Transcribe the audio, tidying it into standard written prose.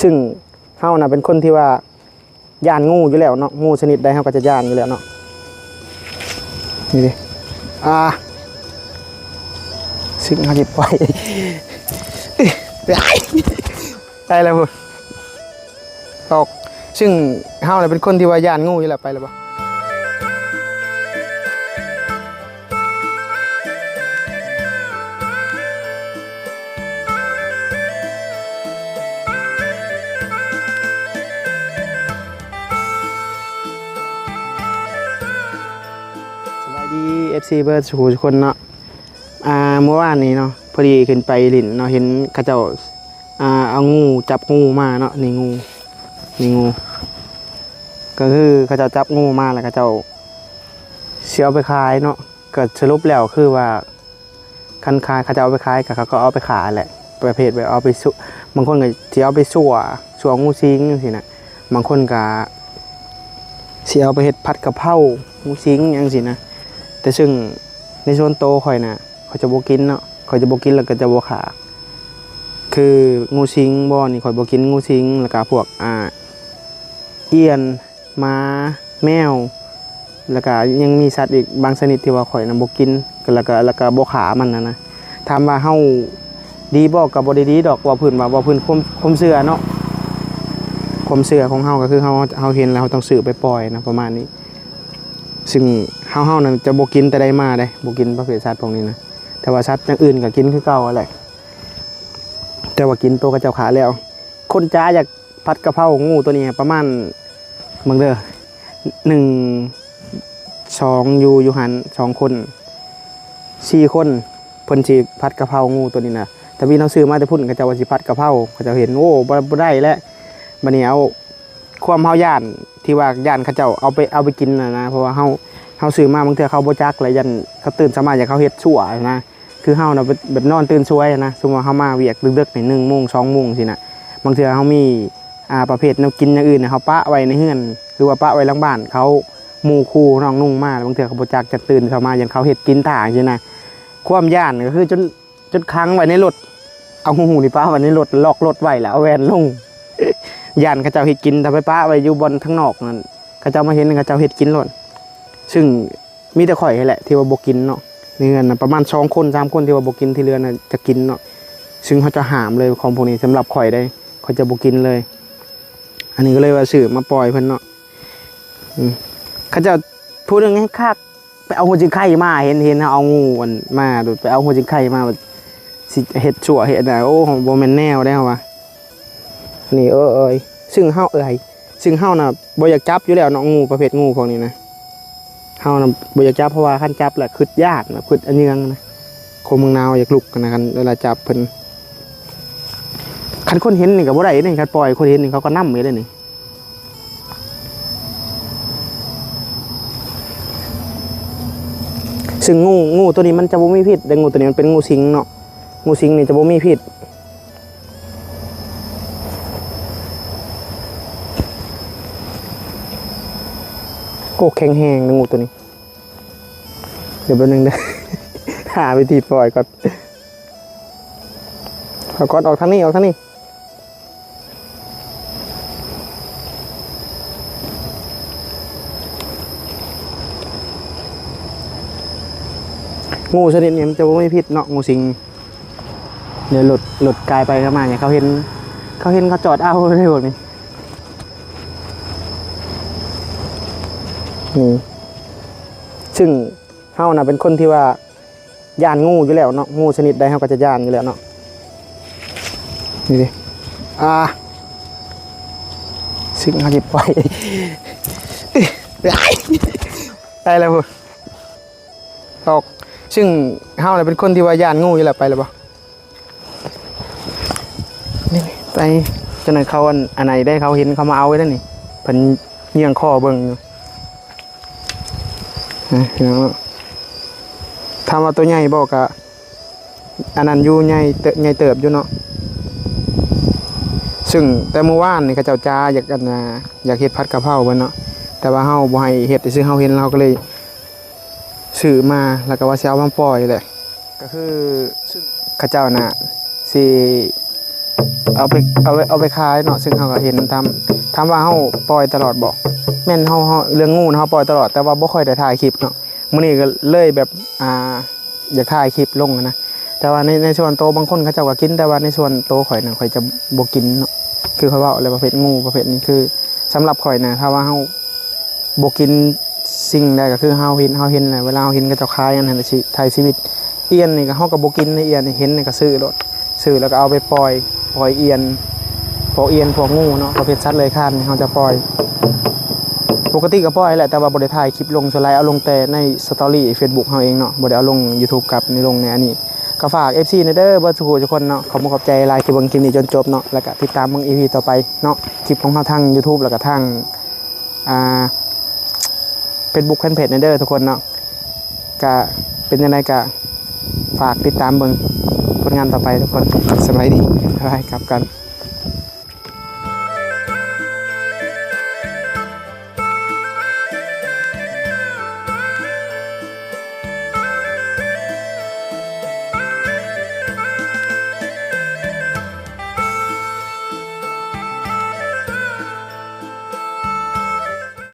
ซึ่งเฮาน่ะเป็นคนที่ว่าย่านงูอยู่แล้วเนาะงูชนิดใดเฮาก็จะย่านอยู่แล้วเนาะนี่ดิซึ่งเฮาสิปล่อยได้แล้วพุ่นตกซึ่งเฮาน่ะเป็นคนที่ว่าย่านงูอยู่แล้วไปแล้วบ่ดี FC เบิร์ดทุกคนเนาะเมื่อวานนี้เนาะพอดีขึ้นไปหลินเนาะเห็นเขาเจ้าเอางูจับงูมาเนาะนี่งูก็คือเขาเจ้าจับงูมาแล้วเขาเจ้าเสียเอาไปขายเนาะเกิดสรุปแล้วคือว่าคันขายเขาจะเอาไปขายกับเขาก็เอาไปขายแหละประเภทแบบเอาไปสู้บางคนก็จะเอาไปสั่วงูซิงสินะบางคนก็เสียเอาไปเฮ็ดผัดกะเพรางูซิงอย่างสินะแต่ซึ่งในส่วนโตข่อยนะเขาจะบ่กินเนาะเขาจะบ่กินแล้วก็จะบ่ขาคืองูสิงบ่นี่ข่อยบ่กินงูสิงแล้วก็พวกเอี้ยนม้าแมวแล้วก็ยังมีสัตว์อีกบางชนิดที่ว่าข่อยน่ะบ่กินแล้วก็บ่ขามันนะถามว่าเฮาดีบ่ก็บ่ได้ดีดอกว่าเพิ่นความเชื่อเนาะความเชื่อของเฮาก็คือเฮาเห็นแล้วเฮาต้องซื้อไปปล่อยนะประมาณนี้ซึ่งเฮานั่นจะบ่กินแต่ได้มาได้บ่กินประเภทสัตว์พวกนี้นะแต่ว่าสัตว์อย่างอื่นก็กินคือเก่าแหละแต่ว่ากินตัวกระเจ้าขาแล้วคนจ้าอยากผัดกะเพรางูตัวนี้ประมาณมึงเด้อ2อยู่หัน2คน4คนเพิ่นสิผัดกะเพรางูตัวนี้นะแต่พี่น้องซื้อมาแต่พุ่นกระเจ้าว่าสิผัดกะเพราเขาเจ้าเห็นโอ้บ่ได้แล้วบัดนี้เอาความเฮาย่านที่ว่าย่านเขาเจ้าเอาไปกินนะเพราะว่าเฮาซื้อมาบางเทื่อเขาบ่จักเลยยันเขาตื่นสมาอยากเขาเฮ็ดชั่วนะคือเฮาน่ะแบบนอนตื่นสวยนะสมมุติว่าเฮามาเวียกดึกๆนี่1 โมง 2 โมงสินะบางเทื่อเฮามีประเภทแนวกินอย่างอื่นน่ะเฮาปะไว้ในเรือนหรือว่าปะไว้หลังบ้านเขาหมู่คู่น้องนุ่งมาบางเทื่อเขาบ่จักจะตื่นเข้ามายันเขาเฮ็ดกินท่าจังซี่นะความย่านก็คือจนค้างไว้ในรถเอาหูนี่ปะไว้ในรถล็อกรถไว้แล้วเอาแวนลงย่านเขาเจ้าเฮ็ดกินถ้าไปปะไว้อยู่บนข้างนอกนั่นเขาเจ้ามาเห็นเขาเจ้าเฮ็ดกินโลดซึ่งมีแต่ข่อยแหละที่ว่าบ่กินเนาะนี่เงินนะประมาณ2 คน 3 คนที่ว่าบ่กินที่เรือนน่ะจะกินเนาะซึ่งเขาจะหามเลยของพวกนี้สำหรับข่อยได้เขาจะบ่กินเลยอันนี้ก็เลยว่าซื้อมาปล่อยเพิ่นเนาะเขาจะพูดเรื่องให้คักไปเอาหัวจิงไข่มาเห็นเอางูมันมาโดดไปเอาหัวจิงไข่มาสิเฮ็ดชั่วเฮ็ดน่ะโอ้บ่แม่นแนวได้ว่านี่ซึ่งเฮาซึ่งเฮาน่ะบ่อยากจับอยู่แล้วเนาะงูประเภทงูพวกนี้นะเฮาน่ะบ่อยากจับเพราะว่าคันจับแหละคิดญาตินะคิดอันเนืองนะโคมเมืองนาวอยากลุกกันนะกันเวลาจับเพิ่นคันคนเห็นนี่ก็บ่ได้นี่คันปล่อยคนเห็นนี่เขาก็นำอยู่ได้นี่ซึ่งงูตัวนี้มันจะบ่มีพิษแต่งูตัวนี้มันเป็นงูสิงเนาะงูสิงนี่จะบ่มีพิษโกแข็งแห้งนะงูตัวนี้เดี๋ยวแป๊บนึงนะหาวิธีปล่อยก่อนออกทางนี้งูชนิดนี้มันจะไม่พิษเนาะงูสิงเดี๋ยวหลุดกายไปเข้ามาเนี่ยเขาเห็นเขาจอดเอาได้หมดนี่ซึ่งเฮาน่ะเป็นคนที่ว่าย่านงูอยู่แล้วเนาะงูชนิดใดเฮาก็จะย่านอยู่แล้วเนาะนี่ดิซึ่งเฮาสิปล่อยได้แล้วพุ่นตกซึ่งเฮาน่ะเป็นคนที่ว่าย่านงูอยู่แล้วไปแล้วบ่นี่ไปจนเขาอันไหนได้เขาเห็นเขามาเอาไว้แล้วนี่เพิ่นเยี่ยงคอเบิ่งอยู่ถามว่าตัวใหญ่บอกอะอันนั้นอยู่ใหญ่เติบอยู่เนาะซึ่งแต่เมื่อวานนี่เขาเจ้าจ้าอยากเฮ็ดผัดกะเพราเพิ่นเนาะแต่ว่าเฮาบ่ให้เฮ็ดซึ่งเฮาเห็นเราก็เลยซื้อมาแล้วก็ว่าสิเอามาปล่อยแหละก็คือซึ่งเขาเจ้าน่ะสิ เอาไปขายเนาะซึ่งเขาก็เห็นทำว่าเขาปล่อยตลอดบอกแม่นเขาเรื่องงูเขาปล่อยตลอดแต่ว่าบ่ค่อยได้ถ่ายคลิปเนาะมื้อนี้ก็เลยแบบอยากถ่ายคลิปลงนะแต่ว่าในส่วนโตบางคนเขาเจ้าก็กินแต่ว่าในส่วนโตข่อยน่ะข่อยจะบ่กินเนาะคือเขาเว้าอะไรประเภทงูประเภทนี้คือสำหรับข่อยนะถ้าว่าเฮาบ่กินสิ่งใดก็คือเฮาเห็นน่ะเวลาเฮาเห็นก็เจ้าคายอันนั้นน่ะสิถ่ายชีวิตเอียนนี่ก็เฮาก็บ่กินในเอียนนี่เห็นนี่ก็ซื้อโลดซื้อแล้วก็เอาไปปล่อยเอียนพวกเอียนพวกงูเนาะประเภทสัตว์เลื้อยคลานนี่เฮาจะปล่อยปกติก็ปล่อยแหละแต่ว่าบ่ได้ถ่ายคลิปลงสไลด์เอาลงแต่ในสตอรี่ Facebook เฮาเองเนาะบ่ได้เอาลง YouTube กับในลงในอันนี้ก็ฝาก FC เด้อเบิดทุกคนเนาะขอบคุณขอบใจหลายที่เบิ่งคลิปนี้จนจบเนาะแล้วก็ติดตามเบิ่ง EP ต่อไปเนาะคลิปของเฮาทาง YouTube แล้วก็ทางFacebook Fanpage เด้อทุกคนเนาะก็เป็นยังไงก็ฝากติดตามเบิ่งผลงานต่อไปทุกคนสบายดีบ๊ายบายกลับกัน